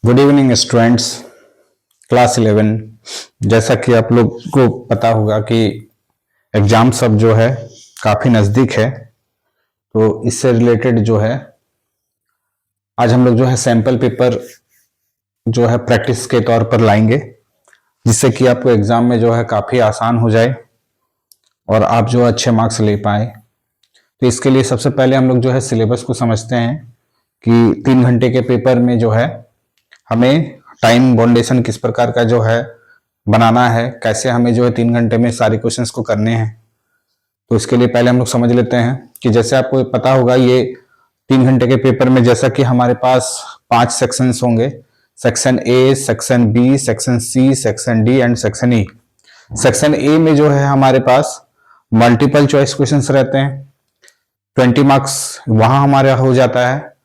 Good evening students, class 11। जैसा कि आप लोग को पता होगा कि एग्जाम सब जो है काफ़ी नज़दीक है, तो इससे रिलेटेड जो है आज हम लोग जो है सैंपल पेपर जो है प्रैक्टिस के तौर पर लाएंगे, जिससे कि आपको एग्ज़ाम में जो है काफ़ी आसान हो जाए और आप जो अच्छे मार्क्स ले पाए। तो इसके लिए सबसे पहले हम लोग जो है सिलेबस को समझते हैं कि 3 घंटे के पेपर में जो है हमें टाइम बाउंडेशन किस प्रकार का जो है बनाना है, कैसे हमें जो है 3 घंटे में सारे क्वेश्चंस को करने हैं। तो इसके लिए पहले हम लोग समझ लेते हैं कि जैसे आपको पता होगा ये 3 घंटे के पेपर में जैसा कि हमारे पास 5 सेक्शंस होंगे, section A, section B, section C, section D and section E. Section A में जो है हमारे पास मल्टीपल चॉइस क्वेश्चंस रहते हैं, 20 मार्क्स वहां हमारा हो जाता है।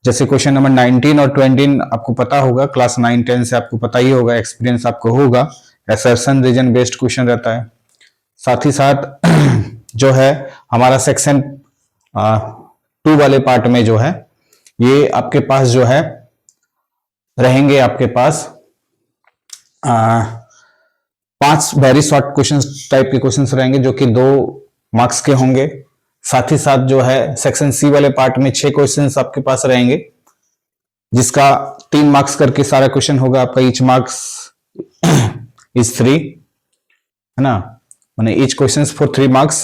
जैसे क्वेश्चन नंबर 19 और 20 आपको पता होगा, क्लास 9-10 से आपको पता ही होगा, एक्सपीरियंस आपको होगा, असर्शन रीजन बेस्ड क्वेश्चन रहता है। साथ ही साथ जो है हमारा सेक्शन 2 वाले पार्ट में जो है ये आपके पास जो है रहेंगे, आपके पास 5 वेरी शॉर्ट क्वेश्चन टाइप के क्वेश्चन रहेंगे जो कि 2 मार्क्स के होंगे। साथ ही साथ जो है सेक्शन सी वाले पार्ट में 6 क्वेश्चंस आपके पास रहेंगे, जिसका 3 मार्क्स करके सारा क्वेश्चन होगा आपका। ईच मार्क्स इज 3, है ना, माने each question for 3 marks.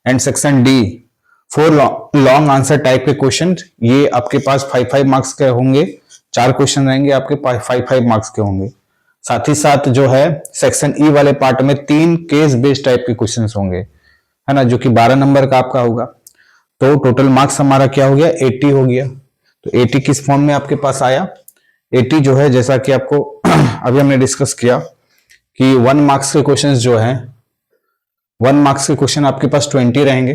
And section D 4 long answer type के क्वेश्चन, ये आपके पास 5-5 मार्क्स के होंगे। 4 क्वेश्चन रहेंगे आपके पास 5-5 मार्क्स के होंगे। साथ ही साथ जो है सेक्शन ई वाले पार्ट में 3 केस बेस्ड टाइप के क्वेश्चन होंगे, है ना, जो कि 12 नंबर का आपका होगा। तो टोटल मार्क्स हमारा क्या हो गया, 80 हो गया। तो 80 किस फॉर्म में आपके पास आया, 80 जो है जैसा कि आपको अभी हमने डिस्कस किया कि 1 मार्क्स के क्वेश्चंस जो है 1 मार्क्स के क्वेश्चन आपके पास 20 रहेंगे।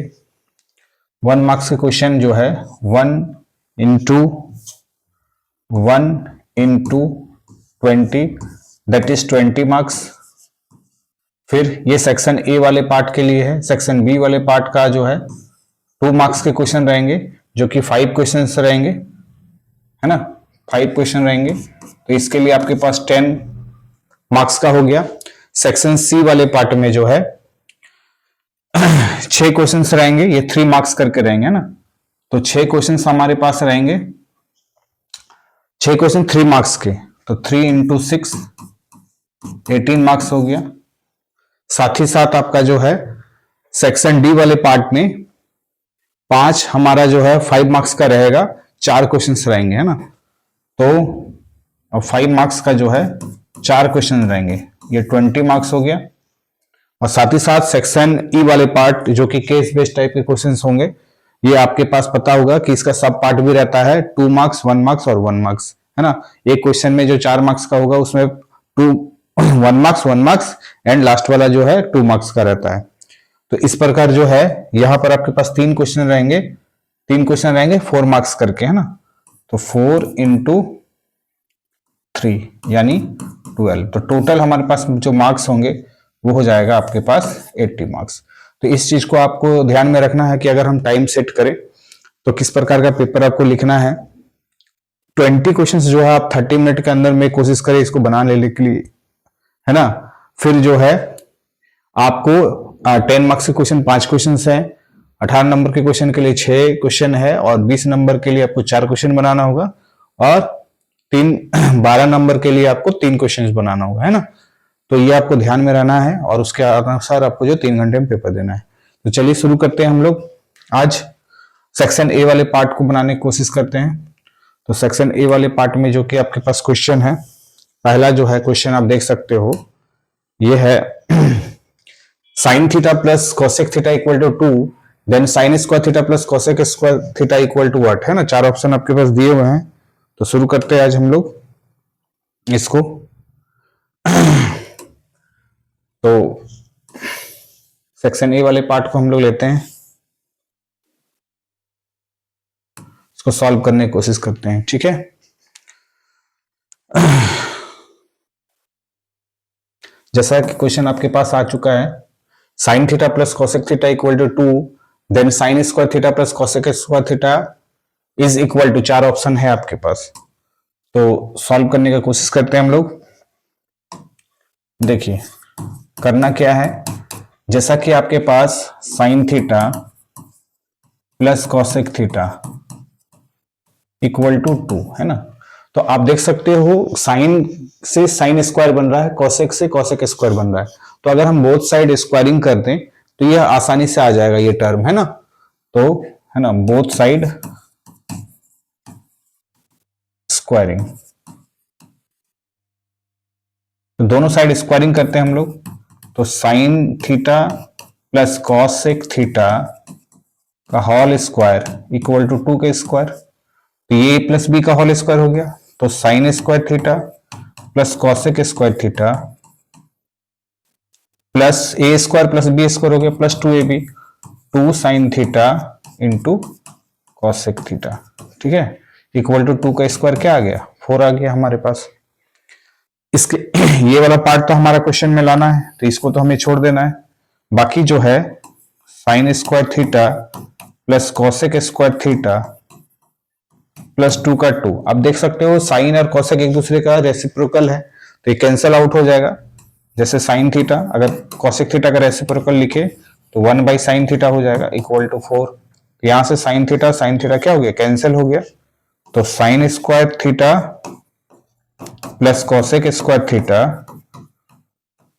1 मार्क्स के क्वेश्चन जो है 1 इंटू 20 दैट इज 20 मार्क्स। फिर ये सेक्शन ए वाले पार्ट के लिए है। सेक्शन बी वाले पार्ट का जो है 2 मार्क्स के क्वेश्चन रहेंगे, जो कि 5 क्वेश्चन रहेंगे, है ना, 5 क्वेश्चन रहेंगे। तो इसके लिए आपके पास 10 मार्क्स का हो गया। सेक्शन सी वाले पार्ट में जो है 6 क्वेश्चन रहेंगे, ये 3 मार्क्स करके रहेंगे, ना। तो 6 क्वेश्चन हमारे पास रहेंगे, 6 क्वेश्चन 3 मार्क्स के, तो 3 इंटू 6 18 मार्क्स हो गया। साथ ही साथ आपका जो है सेक्शन डी वाले पार्ट में 5 हमारा जो है 5 मार्क्स का रहेगा, 4 क्वेश्चंस रहेंगे, है ना। तो 5 मार्क्स का जो है 4 क्वेश्चन रहेंगे, ये 20 मार्क्स हो गया। और साथ ही साथ सेक्शन ई वाले पार्ट जो कि केस बेस्ड टाइप के क्वेश्चंस होंगे, ये आपके पास पता होगा कि इसका सब पार्ट भी रहता है, 2 मार्क्स, 1 मार्क्स और 1 मार्क्स, है ना। एक क्वेश्चन में जो 4 मार्क्स का होगा उसमें 1 मार्क्स, 1 मार्क्स एंड लास्ट वाला जो है 2 मार्क्स का रहता है। तो इस प्रकार जो है यहां पर आपके पास 3 क्वेश्चन रहेंगे, 3 क्वेश्चन रहेंगे 4 मार्क्स करके, है ना। तो 4 इंटू 3 यानी 12। तो टोटल हमारे पास जो मार्क्स होंगे वो हो जाएगा आपके पास 80 मार्क्स। तो इस चीज को आपको ध्यान में रखना है कि अगर हम टाइम सेट करें तो किस प्रकार का पेपर आपको लिखना है। 20 क्वेश्चंस जो है आप 30 मिनट के अंदर में कोशिश करें इसको बना लेने के लिए, है ना। फिर जो है आपको 10 मार्क्स के क्वेश्चन 5 क्वेश्चन है, 18 नंबर के क्वेश्चन के लिए 6 क्वेश्चन है और 20 नंबर के लिए आपको 4 क्वेश्चन बनाना होगा और 12 नंबर के लिए आपको 3 क्वेश्चन बनाना होगा, है ना। तो ये आपको ध्यान में रहना है और उसके अनुसार आपको जो 3 घंटे में पेपर देना है। तो चलिए शुरू करते हैं हम लोग। आज सेक्शन ए वाले पार्ट को बनाने की कोशिश करते हैं। तो सेक्शन ए वाले पार्ट में जो कि आपके पास क्वेश्चन है, पहला जो है क्वेश्चन आप देख सकते हो, ये है sine theta plus cosec theta equal to 2, then sine square theta plus cosec square theta equal to what, है ना। 4 ऑप्शन आपके पास दिए हुए हैं। तो शुरू करते हैं आज हम लोग इसको। तो सेक्शन ए वाले पार्ट को हम लोग लेते हैं, इसको सॉल्व करने की कोशिश करते हैं, ठीक है। जैसा कि क्वेश्चन आपके पास आ चुका है, sine theta plus cosec theta equal to 2, then sine square theta plus cosec square theta is equal to, 4 option है आपके पास। तो सॉल्व करने का कोशिश करते हैं हम लोग। देखिए करना क्या है, जैसा कि आपके पास sine theta plus cosec theta equal to 2 है ना, तो आप देख सकते हो साइन से साइन स्क्वायर बन रहा है, कॉसेक से कॉसेक स्क्वायर बन रहा है। तो अगर हम बोथ साइड स्क्वायरिंग कर दें तो यह आसानी से आ जाएगा ये टर्म, है ना। तो है ना, बोथ साइड स्क्वायरिंग, तो दोनों साइड स्क्वायरिंग करते हैं हम लोग। तो sine theta plus cosec theta का होल स्क्वायर इक्वल टू 2 का स्क्वायर, तो ये प्लस बी का होल स्क्वायर हो गया। तो sine square theta plus cosec square theta plus A square plus B square हो गया plus 2ab, 2 sine theta into cosec theta, ठीक है, इक्वल टू 2 का स्क्वायर क्या आ गया, 4 आ गया हमारे पास। इसके ये वाला पार्ट तो हमारा क्वेश्चन में लाना है, तो इसको तो हमें छोड़ देना है। बाकी जो है sign square theta plus cosec square theta plus 2 का 2, आप देख सकते हो साइन और कॉसेक एक दूसरे का रेसिप्रोकल है, तो ये कैंसिल आउट हो जाएगा। जैसे साइन थीटा अगर कॉसेक थीटा का रेसिप्रोकल लिखे तो 1 बाई साइन थीटा हो जाएगा इक्वल टू 4। यहां से साइन थीटा क्या हो गया, कैंसिल हो गया। तो sine square theta plus cosec square theta,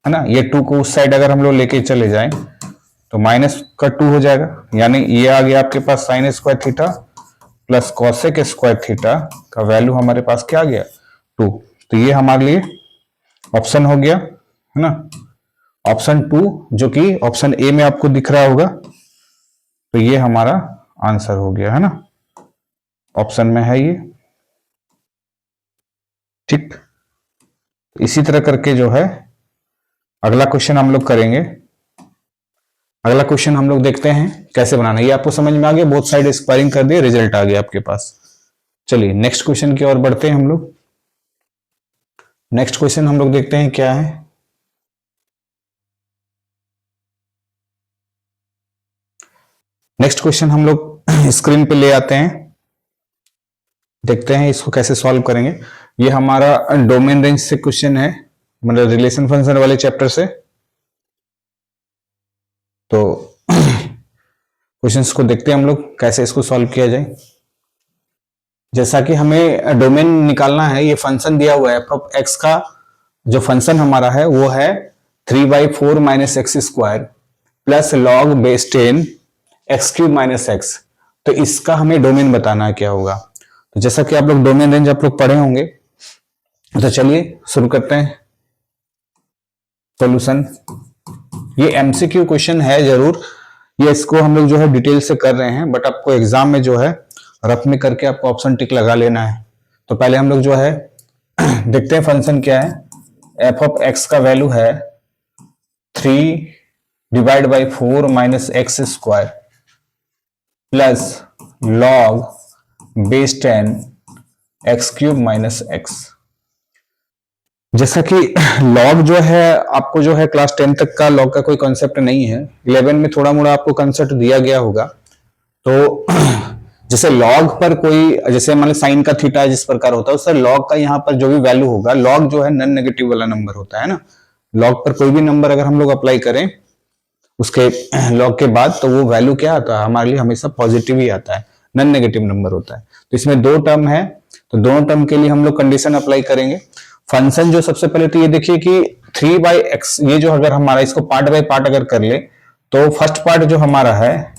है ना, ये 2 को उस साइड अगर हम लोग लेके चले जाएं तो माइनस का 2 हो जाएगा, यानी ये आ गया आपके पास sine square theta plus cosec square theta का वैल्यू हमारे पास क्या आ गया, 2। तो ये हमारे लिए ऑप्शन हो गया, है ना, ऑप्शन 2, जो कि ऑप्शन ए में आपको दिख रहा होगा। तो ये हमारा आंसर हो गया, है ना, ऑप्शन में है ये, ठीक। इसी तरह करके जो है अगला क्वेश्चन हम लोग करेंगे। अगला क्वेश्चन हम लोग देखते हैं कैसे बनाना है, ये आपको समझ में आ गया, बोथ साइड स्क्वायरिंग कर दिए, रिजल्ट आ गया आपके पास। चलिए नेक्स्ट क्वेश्चन की ओर बढ़ते हैं हम लोग। नेक्स्ट क्वेश्चन हम लोग देखते हैं क्या है। नेक्स्ट क्वेश्चन हम लोग स्क्रीन पे ले आते हैं, देखते हैं इसको कैसे सॉल्व करेंगे। ये हमारा डोमेन रेंज से क्वेश्चन है, मतलब रिलेशन फंक्शन वाले चैप्टर से। तो क्वेश्चंस को देखते हैं हम लोग कैसे इसको सॉल्व किया जाए। जैसा कि हमें डोमेन निकालना है, ये फंक्शन दिया हुआ है एफ ऑफ एक्स का, जो फंक्शन हमारा है वो है 3/4 minus x square plus log base 10 x cube minus x. तो इसका हमें डोमेन बताना है क्या होगा। तो जैसा कि आप लोग डोमेन रेंज आप लोग पढ़े होंगे, तो चलिए शुरू करते हैं सॉल्यूशन। ये एमसीक्यू क्वेश्चन है जरूर, ये इसको हम लोग जो है डिटेल से कर रहे हैं, बट आपको एग्जाम में जो है रफ में करके आपको ऑप्शन टिक लगा लेना है। तो पहले हम लोग जो है देखते हैं फंक्शन क्या है। एफ ऑफ एक्स का वैल्यू है 3/4 minus x square plus log base 10 x cube minus x. जैसा कि लॉग जो है आपको जो है क्लास 10 तक का लॉग का कोई कॉन्सेप्ट नहीं है, 11 में थोड़ा मोड़ा आपको कॉन्सेप्ट दिया गया होगा। तो जैसे लॉग पर कोई, जैसे मान लो साइन का थीटा जिस प्रकार होता है, उससे लॉग का यहाँ पर जो भी वैल्यू होगा, लॉग जो है नॉन नेगेटिव वाला नंबर होता है ना, लॉग पर कोई भी नंबर अगर हम लोग अप्लाई करें उसके लॉग के बाद, तो वो वैल्यू क्या आता है हमारे लिए, हमेशा पॉजिटिव ही आता है, नॉन नेगेटिव नंबर होता है। तो इसमें 2 टर्म है, तो दोनों टर्म के लिए हम लोग कंडीशन अप्लाई करेंगे। फंक्शन जो सबसे पहले तो ये देखिए कि 3/x, ये जो अगर हमारा इसको पार्ट बाय पार्ट अगर कर ले, तो फर्स्ट पार्ट जो हमारा है,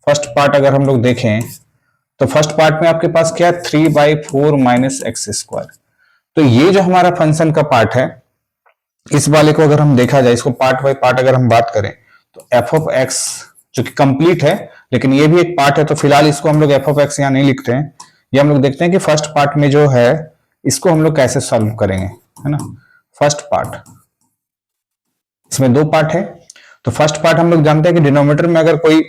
फर्स्ट पार्ट अगर हम लोग देखें तो फर्स्ट पार्ट में आपके पास क्या है 3/4 माइनस एक्स स्क्वायर। तो ये जो हमारा फंक्शन का पार्ट है, इस वाले को अगर हम देखा जाए, इसको पार्ट बाय पार्ट अगर हम बात करें, तो एफ ऑफ एक्स जो कि कंप्लीट है, लेकिन ये भी एक पार्ट है, तो फिलहाल इसको हम लोग एफ ऑफ एक्स यहाँ नहीं लिखते हैं। ये हम लोग देखते हैं कि फर्स्ट पार्ट में जो है इसको हम लोग कैसे सॉल्व करेंगे, है ना। फर्स्ट पार्ट, इसमें 2 पार्ट है। तो फर्स्ट पार्ट हम लोग जानते हैं कि डिनोमिनेटर में अगर कोई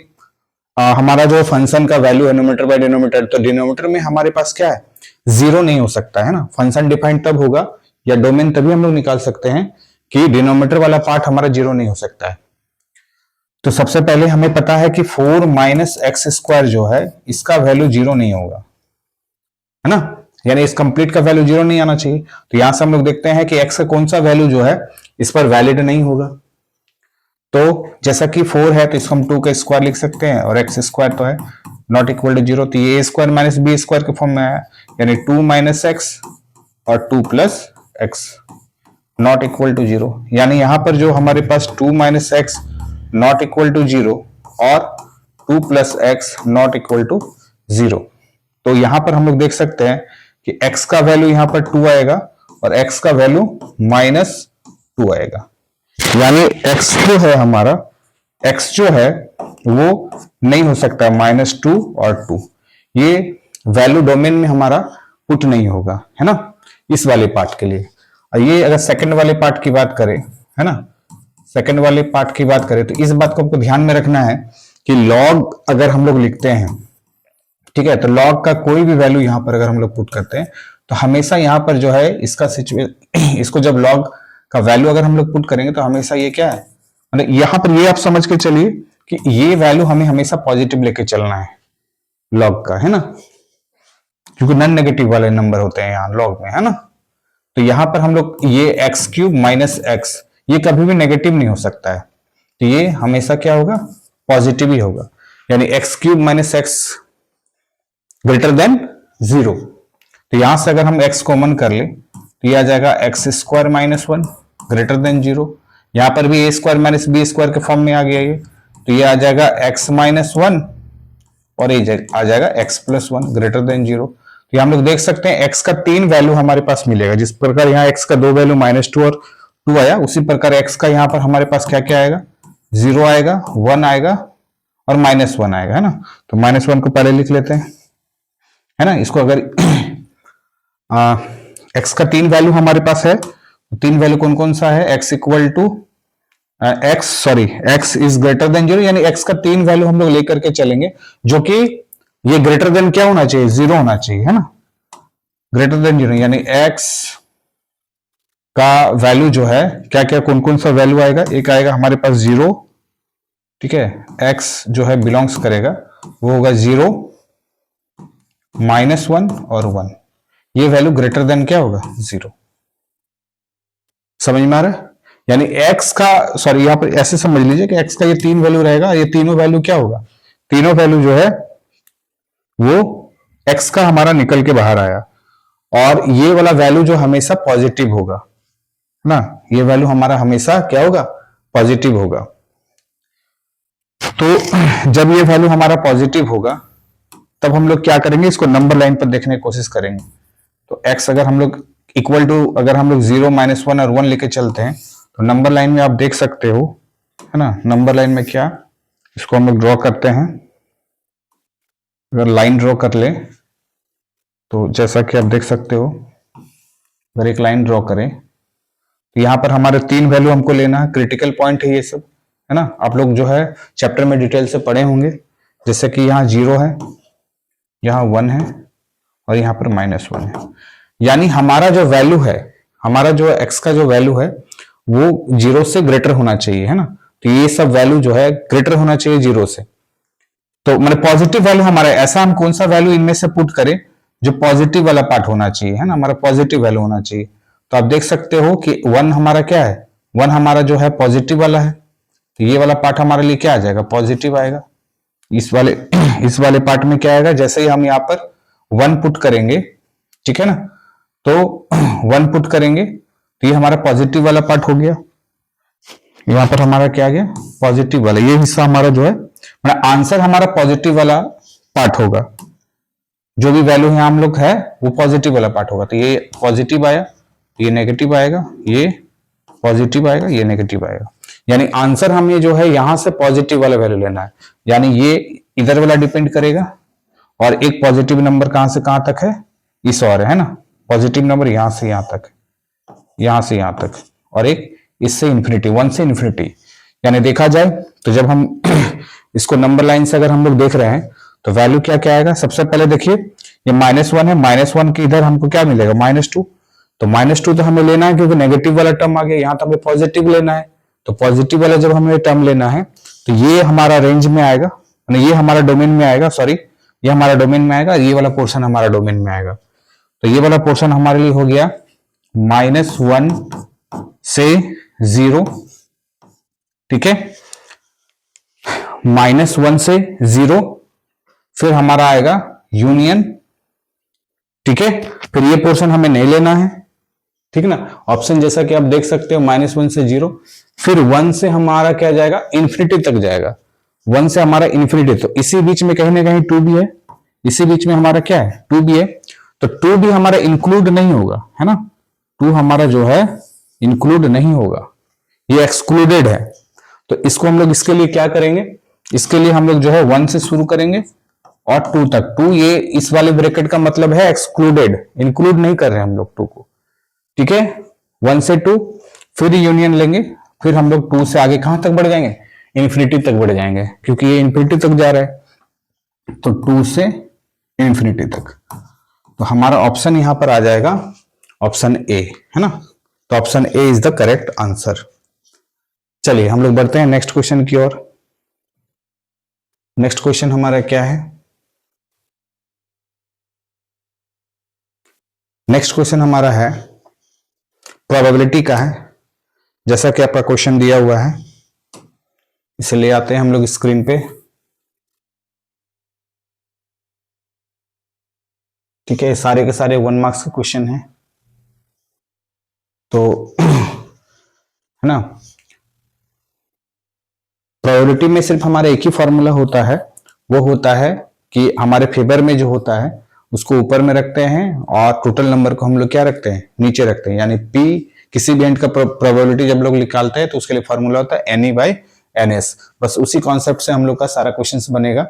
हमारा जो फंक्शन का वैल्यू है नोमीटर बाय डिनोमिनेटर, तो डिनोमिनेटर में हमारे पास क्या है, 0 नहीं हो सकता है ना। फंक्शन डिफाइंड तब होगा, या डोमेन तभी हम लोग निकाल सकते हैं कि डिनोमिनेटर वाला पार्ट हमारा 0 नहीं हो सकता है। तो सबसे पहले हमें पता है कि 4 माइनस एक्स स्क्वायर जो है इसका वैल्यू 0 नहीं होगा, है ना। यानी इस कंप्लीट का वैल्यू 0 नहीं आना चाहिए। तो यहां से हम लोग देखते हैं कि x का कौन सा वैल्यू जो है इस पर वैलिड नहीं होगा। तो जैसा कि 4 है तो इसको हम 2 का स्क्वायर लिख सकते हैं और x स्क्वायर तो है नॉट इक्वल टू 0, तो ये a square minus B square के फॉर्म में आया, यानी 2 माइनस एक्स और 2 plus X not equal to 0। यानी यहां पर जो हमारे पास 2 minus X not equal to 0 और 2 plus X not equal to 0, तो यहां पर हम लोग देख सकते हैं कि x का वैल्यू यहां पर 2 आएगा और x का वैल्यू -2 आएगा। यानी x जो है हमारा, x जो है वो नहीं हो सकता -2 और 2, ये वैल्यू डोमेन में हमारा पुट नहीं होगा, है ना, इस वाले पार्ट के लिए। और ये अगर सेकंड वाले पार्ट की बात करें, है ना, सेकंड वाले पार्ट की बात करें तो इस बात को आपको ध्यान में रखना है कि लॉग अगर हम लोग लिखते हैं, ठीक है, तो लॉग का कोई भी वैल्यू यहां पर अगर हम लोग पुट करते हैं तो हमेशा यहां पर जो है इसका इसको जब लॉग का वैल्यू अगर हम लोग पुट करेंगे तो हमेशा ये क्या है, मतलब यहां पर ये आप समझ के चलिए कि ये वैल्यू हमें हमेशा पॉजिटिव लेके चलना है लॉग का, है ना, क्योंकि नॉन नेगेटिव वाले नंबर होते हैं यहां लॉग में, है ना। तो यहां पर हम लोग ये एक्स क्यूब माइनस एक्स ये कभी भी नेगेटिव नहीं हो सकता है, तो ये हमेशा क्या होगा, पॉजिटिव ही होगा। यानी x cube minus x greater than 0, तो यहां से अगर हम x कॉमन कर ले तो ये आ जाएगा X square minus 1 greater than 0। यहां पर भी a square minus B square के फॉर्म में आ गया ये, तो ये आ जाएगा x माइनस 1 और ये आ जाएगा x प्लस 1 ग्रेटर देन 0। तो हम लोग देख सकते हैं x का 3 वैल्यू हमारे पास मिलेगा, जिस प्रकार यहाँ x का 2 वैल्यू -2 और 2 आया, उसी प्रकार x का यहाँ पर हमारे पास क्या क्या आएगा, 0 आएगा, 1 आएगा और -1 आएगा, है ना। तो -1 को पहले लिख लेते हैं, है ना। इसको अगर x का 3 वैल्यू हमारे पास है, 3 वैल्यू कौन कौन सा है, x equal to x is greater than 0, यानी x का 3 वैल्यू हम लोग लेकर के चलेंगे जो कि ये ग्रेटर देन क्या होना चाहिए, 0 होना चाहिए, है ना, ग्रेटर देन 0, यानी x का वैल्यू जो है क्या क्या कौन कौन सा वैल्यू आएगा, एक आएगा हमारे पास 0, ठीक है, x जो है बिलोंग्स करेगा वो होगा 0, -1 और 1, ये वैल्यू ग्रेटर देन क्या होगा, 0। समझ में आ रहा है, यानी x का, सॉरी यहां पर ऐसे समझ लीजिए कि x का ये 3 वैल्यू रहेगा, ये तीनों वैल्यू क्या होगा, तीनों वैल्यू जो है वो x का हमारा निकल के बाहर आया और ये वाला वैल्यू जो हमेशा पॉजिटिव होगा ना, ये वैल्यू हमारा हमेशा क्या होगा, पॉजिटिव होगा। तो जब ये वैल्यू हमारा पॉजिटिव होगा तब हम लोग क्या करेंगे, इसको नंबर लाइन पर देखने की कोशिश करेंगे। तो x अगर हम लोग इक्वल टू, अगर हम लोग 0 -1 और 1 लेके चलते हैं तो नंबर लाइन में आप देख सकते हो, है ना, नंबर लाइन में क्या, इसको हम लोग ड्रॉ करते हैं। अगर लाइन ड्रॉ कर ले तो जैसा कि आप देख सकते हो, अगर एक लाइन ड्रॉ करें तो यहां पर हमारे 3 वैल्यू हमको लेना है, क्रिटिकल पॉइंट है ये सब, है ना। आप लोग जो है चैप्टर में डिटेल से पढ़े होंगे, जैसे कि यहाँ 0 है, यहाँ 1 है और यहाँ पर -1 है, यानी हमारा जो वैल्यू है, हमारा जो x का जो वैल्यू है वो 0 से ग्रेटर होना चाहिए, है ना। तो ये सब वैल्यू जो है ग्रेटर होना चाहिए 0 से, तो मतलब पॉजिटिव वैल्यू हमारा, ऐसा हम कौन सा वैल्यू इनमें से पुट करें जो पॉजिटिव वाला पार्ट होना चाहिए, है ना, हमारा पॉजिटिव वैल्यू होना चाहिए। तो आप देख सकते हो कि 1 हमारा क्या है, 1 हमारा जो है पॉजिटिव वाला है, तो ये वाला पार्ट हमारे लिए क्या आ जाएगा, पॉजिटिव आएगा। इस वाले पार्ट में क्या आएगा, जैसे ही हम यहाँ पर 1 पुट करेंगे, ठीक है ना, तो 1 पुट करेंगे तो ये हमारा पॉजिटिव वाला पार्ट हो गया, यहां पर हमारा क्या आ गया, पॉजिटिव वाला, ये हिस्सा हमारा जो है, मतलब आंसर हमारा पॉजिटिव वाला पार्ट होगा, जो भी वैल्यू यहाँ हम लोग है वो पॉजिटिव वाला पार्ट होगा। तो ये पॉजिटिव आया, ये नेगेटिव आएगा, ये पॉजिटिव आएगा, ये नेगेटिव आएगा, यानी आंसर हमें जो है यहां से पॉजिटिव वाला वैल्यू लेना है, यानी ये इधर वाला डिपेंड करेगा और एक पॉजिटिव नंबर कहां से कहां तक है, इस और है ना, पॉजिटिव नंबर यहां से यहां तक, यहां से यहां तक, और एक इससे इंफिनिटी, 1 से इंफिनिटी। यानी देखा जाए तो जब हम इसको नंबर लाइन से अगर हम लोग देख रहे हैं तो वैल्यू क्या क्या आएगा, सबसे पहले देखिए ये -1 है, -1 के इधर हमको क्या मिलेगा, -2, तो -2 तो हमें लेना है क्योंकि नेगेटिव वाला टर्म आ गया, यहाँ तो हमें पॉजिटिव लेना है, तो पॉजिटिव वाला जब हमें टर्म लेना है तो ये हमारा रेंज में आएगा, ये हमारा डोमेन में आएगा, सॉरी ये हमारा डोमेन में आएगा, ये वाला पोर्शन हमारा डोमेन में आएगा। तो ये वाला पोर्शन हमारे लिए हो गया -1 से 0, ठीक है, -1 से 0, फिर हमारा आएगा यूनियन, ठीक है। फिर ये पोर्शन हमें नहीं लेना है, ठीक ना। ऑप्शन जैसा कि आप देख सकते हो -1 से 0, फिर 1 से हमारा क्या जाएगा, इन्फिनिटी तक जाएगा, 1 से हमारा इन्फिनिटी, तो इसी बीच में कहीं ना कहीं 2 भी है, इसी बीच में हमारा क्या है, 2 भी है, तो 2 भी हमारा इंक्लूड नहीं होगा, है ना, 2 हमारा जो है इंक्लूड नहीं होगा, ये एक्सक्लूडेड है। तो इसको हम लोग इसके लिए क्या करेंगे, इसके लिए हम लोग जो है 1 से शुरू करेंगे और 2 तक। 2 ये इस वाले ब्रैकेट का मतलब है एक्सक्लूडेड, इंक्लूड नहीं कर रहे हैं हम लोग 2 को, ठीक है। 1 से 2, फिर यूनियन लेंगे, फिर हम लोग 2 से आगे कहां तक बढ़ जाएंगे, इन्फिनिटी तक बढ़ जाएंगे, क्योंकि ये इन्फिनिटी तक जा रहा है, तो 2 से इन्फिनिटी तक। तो हमारा ऑप्शन यहां पर आ जाएगा ऑप्शन ए, है ना। तो option A is the correct answer. चलिए हम लोग बढ़ते हैं नेक्स्ट क्वेश्चन की ओर। नेक्स्ट क्वेश्चन हमारा क्या है, नेक्स्ट क्वेश्चन हमारा है प्रोबेबिलिटी का है, जैसा कि आपका क्वेश्चन दिया हुआ है, इसे ले आते हैं हम लोग स्क्रीन पे, ठीक है। सारे के सारे 1 मार्क्स के क्वेश्चन है, तो है ना। प्रोबेबिलिटी में सिर्फ हमारा एक ही फॉर्मूला होता है, वो होता है कि हमारे फेवर में जो होता है उसको ऊपर में रखते हैं और टोटल नंबर को हम लोग क्या रखते हैं, नीचे रखते हैं, यानी P किसी भी एंड का प्रोबेबिलिटी जब लोग निकालते हैं तो उसके लिए फॉर्मूला होता है NE/NS। बस उसी कॉन्सेप्ट से हम लोग का सारा क्वेश्चन बनेगा।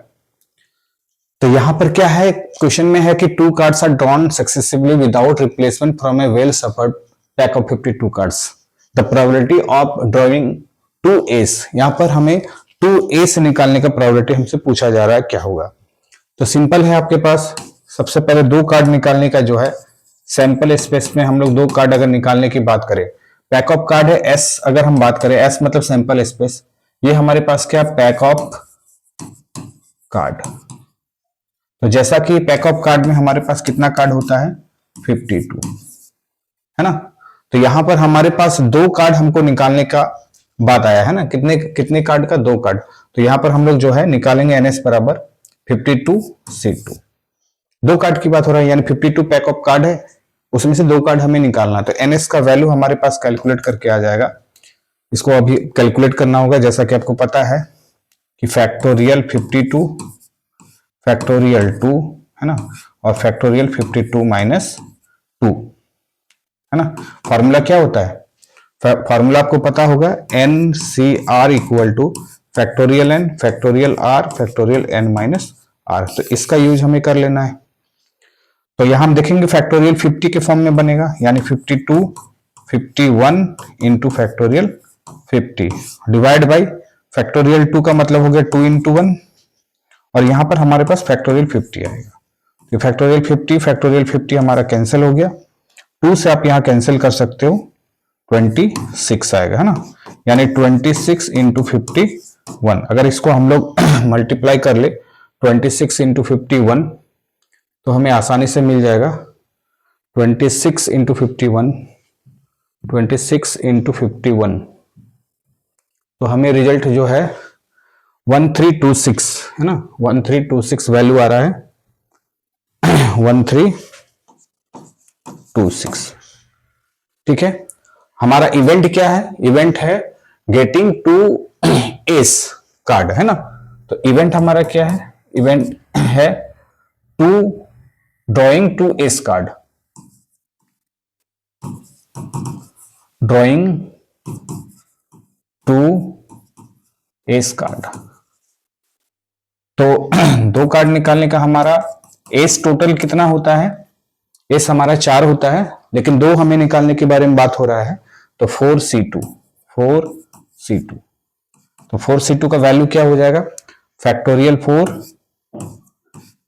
तो यहां पर क्या है, क्वेश्चन में है कि 2 cards are drawn successively without replacement from a well shuffled pack of 52 cards, the probability of drawing 2 aces. यहां पर हमें 2 एस निकालने का प्रोबेबिलिटी हमसे पूछा जा रहा है, क्या होगा। तो सिंपल है, आपके पास सबसे पहले 2 कार्ड निकालने का जो है, सैंपल स्पेस में हम लोग 2 कार्ड अगर निकालने की बात करें, पैक ऑफ कार्ड है S, अगर हम बात करें S मतलब सैंपल स्पेस, ये हमारे पास क्या, पैक ऑफ कार्ड। तो जैसा कि पैक ऑफ कार्ड में हमारे पास कितना कार्ड होता है, 52, है ना। तो यहां पर हमारे पास 2 कार्ड हमको निकालने का बात आया है ना, कितने कितने कार्ड का, 2 कार्ड। तो यहां पर हम लोग जो है निकालेंगे NS बराबर 52C2, 2 कार्ड की बात हो रहा है, यानी 52 पैक ऑफ कार्ड है, उसमें से 2 कार्ड हमें निकालना है। तो NS का वैल्यू हमारे पास कैलकुलेट करके आ जाएगा, इसको अभी कैलकुलेट करना होगा, जैसा कि आपको पता है कि फैक्टोरियल 52 फैक्टोरियल 2, है ना, और फैक्टोरियल 52 माइनस 2, है ना। फॉर्मूला क्या होता है, फॉर्मूला आपको पता होगा, NCR equal two factorial N factorial R factorial N minus R। तो इसका यूज हमें कर लेना है। तो यहां हम देखेंगे फैक्टोरियल 50 के फॉर्म में बनेगा, यानी 52 51 into factorial 50 divide by factorial 2 का मतलब हो गया 2 इंटू 1, और यहां पर हमारे पास फैक्टोरियल 50 आएगा। तो फैक्टोरियल 50 हमारा कैंसिल हो गया, 2 से आप यहां कैंसिल कर सकते हो, 26 आएगा, है ना, यानी 26 इंटू 51। अगर इसको हम लोग मल्टीप्लाई कर ले 26 इंटू 51, तो हमें आसानी से मिल जाएगा 26 इंटू 51, 26 इंटू 51, तो हमें रिजल्ट जो है 1326, है ना, 1326 वैल्यू आ रहा है, 1326, ठीक है। हमारा इवेंट क्या है, इवेंट है गेटिंग 2 एस कार्ड, है ना। तो इवेंट हमारा क्या है, इवेंट है drawing 2 S card, drawing 2 S card. तो 2 कार्ड निकालने का हमारा एस टोटल कितना होता है, एस हमारा 4 होता है, लेकिन 2 हमें निकालने के बारे में बात हो रहा है, तो 4C2, तो 4C2 का वैल्यू क्या हो जाएगा, फैक्टोरियल 4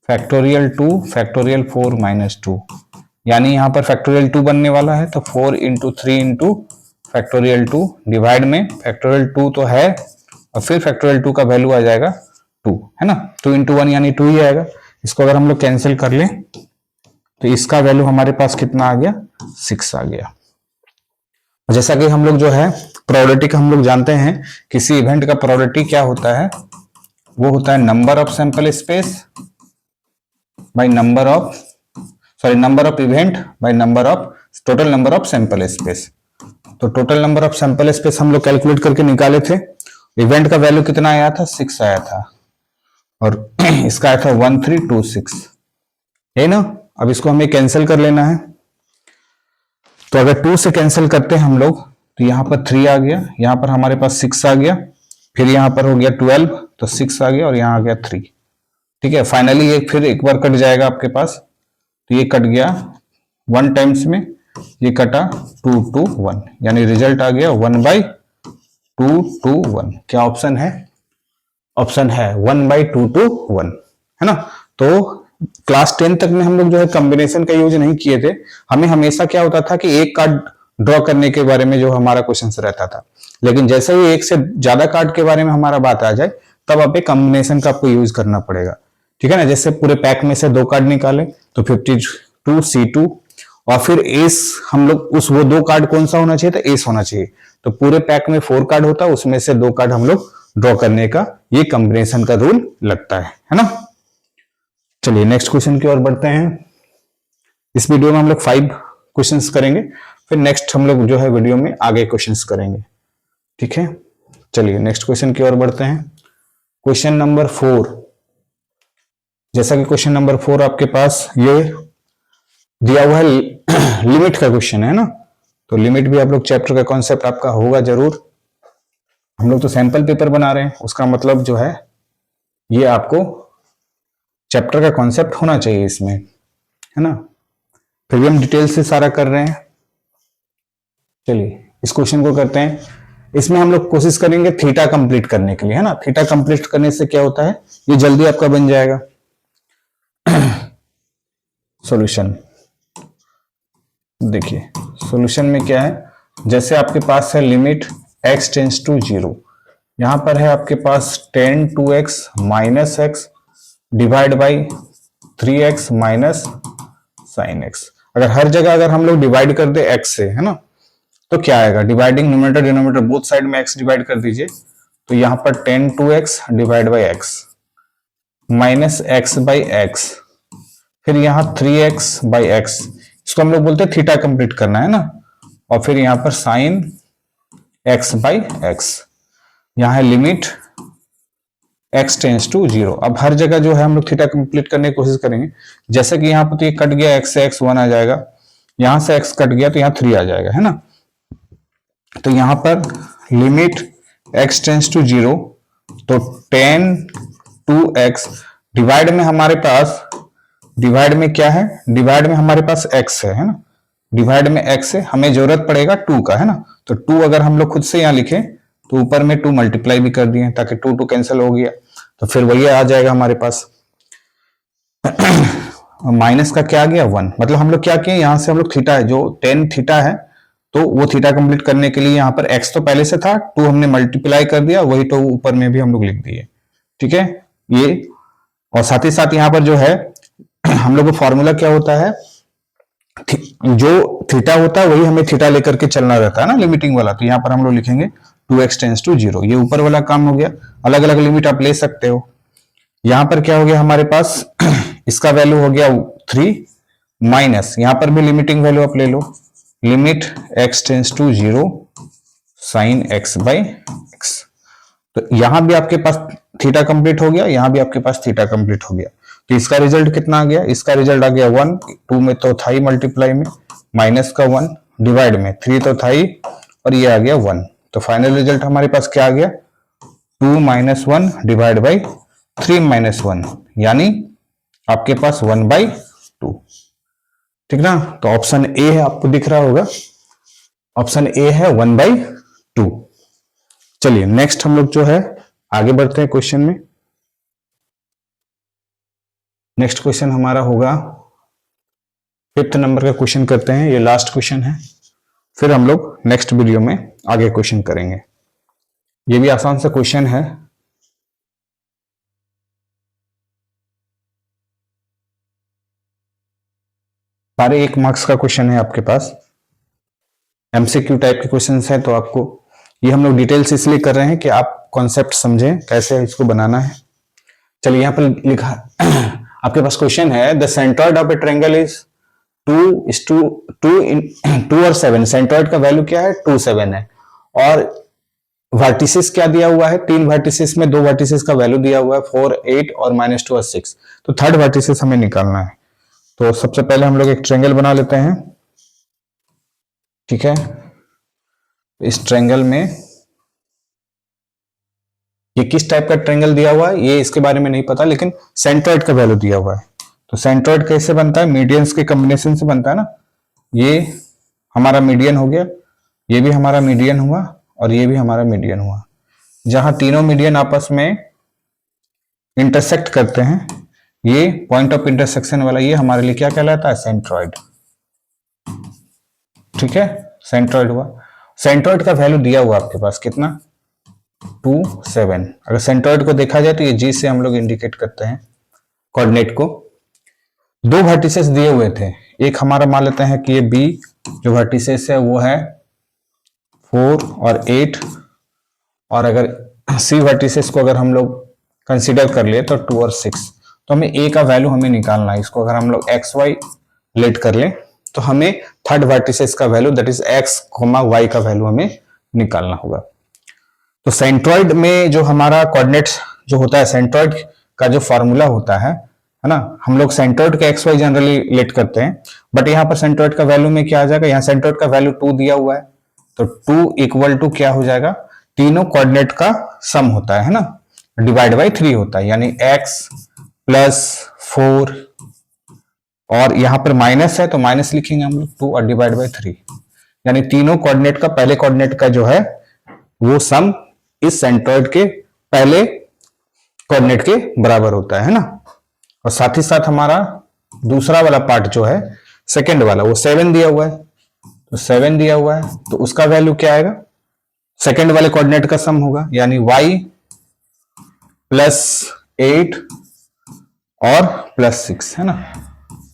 फैक्टोरियल 2 फैक्टोरियल 4 माइनस 2, यानी यहां पर फैक्टोरियल 2 बनने वाला है, तो 4 इंटू 3 इंटू फैक्टोरियल 2 डिवाइड में फैक्टोरियल 2 तो है, और फिर फैक्टोरियल 2 का वैल्यू आ जाएगा 2, है ना, 2 इंटू 1 यानी 2 ही आएगा। इसको अगर हम लोग कैंसिल कर लें तो इसका वैल्यू हमारे पास कितना आ गया, 6 आ गया। जैसा कि हम लोग जो है प्रोबेबिलिटी का हम लोग जानते हैं, किसी इवेंट का प्रोबेबिलिटी क्या होता है, वो होता है number of sample space by number of event by number of total number of sample space. तो total number of sample space हम लोग कैलकुलेट करके निकाले थे, इवेंट का वैल्यू कितना आया था, 6 आया था, और इसका आया था 1326, है ना। अब इसको हमें कैंसिल कर लेना है, तो अगर 2 से कैंसिल करते हैं हम लोग, तो यहां पर 3 आ गया, यहां पर हमारे पास 6 आ गया, फिर यहां पर हो गया 12, तो 6 आ गया और यहां आ गया 3। ठीक है, फाइनली ये फिर एक बार कट जाएगा आपके पास, तो ये कट गया 1 टाइम्स में, ये कटा 2 to 1, यानी रिजल्ट आ गया 1/2 to 1। क्या ऑप्शन है, ऑप्शन है 1/2 to 1, है ना। तो क्लास 10 तक में हम लोग जो है कॉम्बिनेशन का यूज नहीं किए थे, हमें हमेशा क्या होता था कि एक कार्ड ड्रॉ करने के बारे में जो हमारा क्वेश्चन रहता था, लेकिन जैसे ही एक से ज्यादा कार्ड के बारे में हमारा बात आ जाए, तब आप कॉम्बिनेशन का आपको यूज करना पड़ेगा। ठीक है ना, जैसे पूरे पैक में से 2 कार्ड निकाले तो 52 C2, और फिर एस हम लोग उस वो 2 कार्ड कौन सा होना चाहिए, तो एस होना चाहिए। तो पूरे पैक में 4 कार्ड होता है, उसमें से 2 कार्ड हम लोग ड्रॉ करने का ये कॉम्बिनेशन का रूल लगता है ना। चलिए नेक्स्ट क्वेश्चन की ओर बढ़ते हैं। इस वीडियो में हम लोग 5 क्वेश्चंस करेंगे, फिर नेक्स्ट हम लोग जो है वीडियो में आगे क्वेश्चंस करेंगे। ठीक है, चलिए नेक्स्ट क्वेश्चन की ओर बढ़ते हैं। क्वेश्चन नंबर 4, जैसा कि क्वेश्चन नंबर 4 आपके पास ये दिया हुआ है, लिमिट का क्वेश्चन है ना, तो लिमिट भी आप लोग चैप्टर का कॉन्सेप्ट आपका होगा जरूर। हम लोग तो सैंपल पेपर बना रहे हैं, उसका मतलब जो है ये आपको चैप्टर का कॉन्सेप्ट होना चाहिए इसमें, है ना। फिर भी हम डिटेल से सारा कर रहे हैं। चलिए इस क्वेश्चन को करते हैं। इसमें हम लोग कोशिश करेंगे थीटा कंप्लीट करने के लिए, है ना। थीटा कंप्लीट करने से क्या होता है, ये जल्दी आपका बन जाएगा। सॉल्यूशन देखिए, सॉल्यूशन में क्या है, जैसे आपके पास है लिमिट x टेंस टू 0, यहां पर है आपके पास tan 2x minus x divide by 3x minus sine x। अगर हर जगह अगर हम लोग डिवाइड कर दे x से, है ना, तो क्या आएगा, dividing numerator denominator both side में x डिवाइड कर दीजिए, तो यहां पर tan 2x divide by x minus x by x, फिर यहां 3x बाई x, इसको हम लोग बोलते हैं थीटा कंप्लीट करना, है ना, और फिर यहां पर साइन x बाई x, यहां है लिमिट x टेंस टू 0। अब हर जगह जो है हम लोग थीटा कंप्लीट करने की कोशिश करेंगे। जैसे कि यहाँ पर तो ये कट गया, x से x 1 आ जाएगा, यहां से x कट गया तो यहाँ 3 आ जाएगा, है ना। तो यहां पर लिमिट x टेंस टू 0, तो tan 2x डिवाइड में हमारे पास, डिवाइड में क्या है, डिवाइड में हमारे पास x है ना, डिवाइड में x है, हमें जरूरत पड़ेगा 2 का, है ना। तो 2 अगर हम लोग खुद से यहां लिखें तो ऊपर में 2 मल्टीप्लाई भी कर दिए ताकि 2 2 कैंसिल हो गया, तो फिर वही आ जाएगा हमारे पास। माइनस का क्या आ गया 1, मतलब हम लोग क्या किए, यहां से हम लोग थीटा है जो tan थीटा है, तो वो थीटा कंप्लीट करने के लिए यहाँ पर x तो पहले से था, 2 हमने मल्टीप्लाई कर दिया, वही तो ऊपर में भी हम लोग लिख दिए। ठीक है, ये और साथ ही साथ यहाँ पर जो है हम लोग को फॉर्मूला क्या होता है, जो थीटा होता है वही हमें थीटा लेकर के चलना रहता है ना, लिमिटिंग वाला। तो यहाँ पर हम लोग लिखेंगे 2x टेंस टू 0, ये ऊपर वाला काम हो गया। अलग अलग लिमिट आप ले सकते हो। यहाँ पर क्या हो गया हमारे पास इसका वैल्यू हो गया 3 माइनस, यहाँ पर भी लिमिटिंग वैल्यू आप ले लो, limit x tends to 0 sine x by x। तो यहां भी आपके पास थीटा कंप्लीट हो गया, यहां भी आपके पास थीटा कंप्लीट हो गया। तो इसका रिजल्ट कितना आ गया, इसका रिजल्ट आ गया 1, 2 में तो था ही मल्टीप्लाई में, माइनस का 1 डिवाइड में 3 तो था ही, और ये आ गया 1। तो फाइनल रिजल्ट हमारे पास क्या आ गया, 2 माइनस 1 डिवाइड बाई 3 माइनस 1, यानी आपके पास 1/2। ठीक ना, तो ऑप्शन ए है, आपको दिख रहा होगा, ऑप्शन ए है 1/2। चलिए नेक्स्ट हम लोग जो है आगे बढ़ते हैं क्वेश्चन में। नेक्स्ट क्वेश्चन हमारा होगा 5th नंबर का क्वेश्चन करते हैं, ये लास्ट क्वेश्चन है, फिर हम लोग नेक्स्ट वीडियो में आगे क्वेश्चन करेंगे। ये भी आसान सा क्वेश्चन है। सारे 1 मार्क्स का क्वेश्चन है आपके पास, एमसीक्यू टाइप के क्वेश्चन है। तो आपको ये हम लोग डिटेल्स इसलिए कर रहे हैं कि आप कॉन्सेप्ट समझें कैसे इसको बनाना है। चलिए यहाँ पर लिखा आपके पास क्वेश्चन है, the centroid of A triangle is 2 और 7। सेंट्रॉइड का वैल्यू क्या है? 2 7 है। और वर्टिसेस क्या दिया हुआ है? 3 वर्टिसेस में 2 वर्टिसेस का वैल्यू दिया हुआ है 4 8 और -2 और 6। तो थर्ड वर्टिसेस हमें निकालना है। तो सबसे पहले हम लोग एक ट्रायंगल बना लेते हैं, ठीक है। इस ट्रायंगल में ये किस टाइप का ट्रायंगल दिया हुआ है ये इसके बारे में नहीं पता, लेकिन सेंट्रॉइड का वैल्यू दिया हुआ है। तो सेंट्रॉइड कैसे बनता है? मीडियंस के कॉम्बिनेशन से बनता है ना। ये हमारा मीडियन हो गया, ये भी हमारा मीडियन हुआ और ये भी हमारा मीडियन हुआ। जहां तीनों मीडियन आपस में इंटरसेक्ट करते हैं, ये पॉइंट ऑफ इंटरसेक्शन वाला ये हमारे लिए क्या कहलाता है? सेंट्रॉइड, ठीक है। सेंट्रॉइड हुआ। सेंट्रॉइड का वैल्यू दिया हुआ आपके पास कितना? 2 7। अगर सेंट्रॉइड को देखा जाए तो ये जी से हम लोग इंडिकेट करते हैं कोऑर्डिनेट को। 2 वर्टिसेस दिए हुए थे, एक हमारा मान लेते हैं कि ये बी जो वर्टिसेस है वो है 4 और 8, और अगर सी वर्टिसेस को अगर हम लोग कंसीडर कर लिए तो 2 और 6। तो हमें ए का वैल्यू हमें निकालना है। इसको अगर हम लोग एक्स वाई लेट कर लें तो हमें थर्ड वर्टिसेस का value that is X Y का वैल्यू हमें निकालना होगा। तो सेंट्रॉइड में जो हमारा कोऑर्डिनेट्स जो होता है, सेंट्रॉइड का जो फॉर्मूला होता है ना, हम लोग सेंट्रॉइड का एक्स वाई जनरली लेट करते हैं, बट यहाँ पर सेंट्रॉइड का वैल्यू में क्या आ जाएगा? यहाँ सेंट्रॉइड का वैल्यू 2 दिया हुआ है, तो 2 इक्वल टू क्या हो जाएगा? तीनों कोऑर्डिनेट का सम होता है ना, डिवाइड बाई 3 होता है, यानी x प्लस 4 और यहां पर माइनस है तो माइनस लिखेंगे हम लोग 2 और डिवाइड बाई 3, यानी तीनों कोऑर्डिनेट का पहले कोऑर्डिनेट का जो है वो सम इस सेंट्रॉइड के पहले कोऑर्डिनेट के बराबर होता है ना। और साथ ही साथ हमारा दूसरा वाला पार्ट जो है सेकंड वाला वो 7 दिया हुआ है, तो 7 दिया हुआ है तो उसका वैल्यू क्या आएगा? सेकंड वाले कोऑर्डिनेट का सम होगा, यानी y प्लस 8 और प्लस 6 है ना,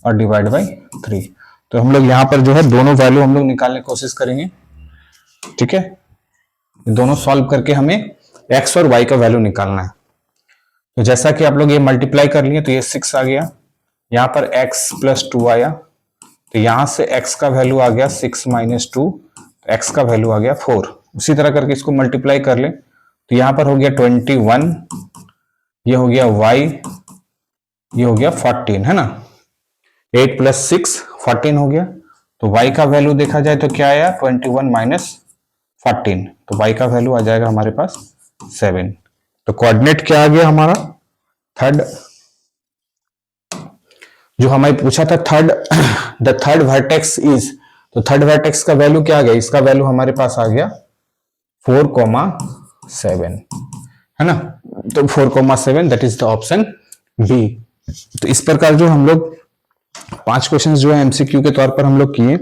और डिवाइड बाई 3। तो हम लोग यहां पर जो है दोनों वैल्यू हम लोग निकालने की कोशिश करेंगे, ठीक है। दोनों सॉल्व करके हमें x और y का वैल्यू निकालना है। तो जैसा कि आप लोग ये मल्टीप्लाई कर लिए तो ये 6 आ गया, यहां पर x प्लस 2 आया, तो यहां से x का वैल्यू आ गया 6 माइनस 2, तो x का वैल्यू आ गया 4। उसी तरह करके इसको मल्टीप्लाई कर ले तो यहां पर हो गया 21, ये हो गया y, ये हो गया 14 है ना। 8 प्लस 6 14 हो गया, तो y का वैल्यू देखा जाए तो क्या आया? 21 माइनस 14, तो y का वैल्यू आ जाएगा हमारे पास 7। तो कोऑर्डिनेट क्या आ गया हमारा? थर्ड, जो हमें पूछा था third, the third vertex is, तो थर्ड वर्टेक्स का वैल्यू क्या आ गया? इसका वैल्यू हमारे पास आ गया 4,7 है ना। तो 4,7 that is the option B. तो इस प्रकार जो हम लोग 5 क्वेश्चंस जो है एमसीक्यू के तौर पर हम लोग किए।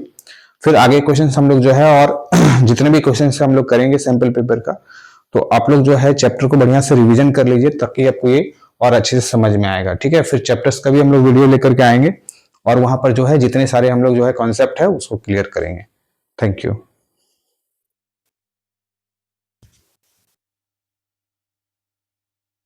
फिर आगे क्वेश्चंस हम लोग जो है और जितने भी क्वेश्चंस हम लोग करेंगे सैंपल पेपर का, तो आप लोग जो है चैप्टर को बढ़िया से रिवीजन कर लीजिए ताकि आपको ये और अच्छे से समझ में आएगा, ठीक है। फिर चैप्टर्स का भी हम लोग वीडियो लेकर के आएंगे और वहां पर जो है जितने सारे हम लोग जो है कॉन्सेप्ट है उसको क्लियर करेंगे। Thank you.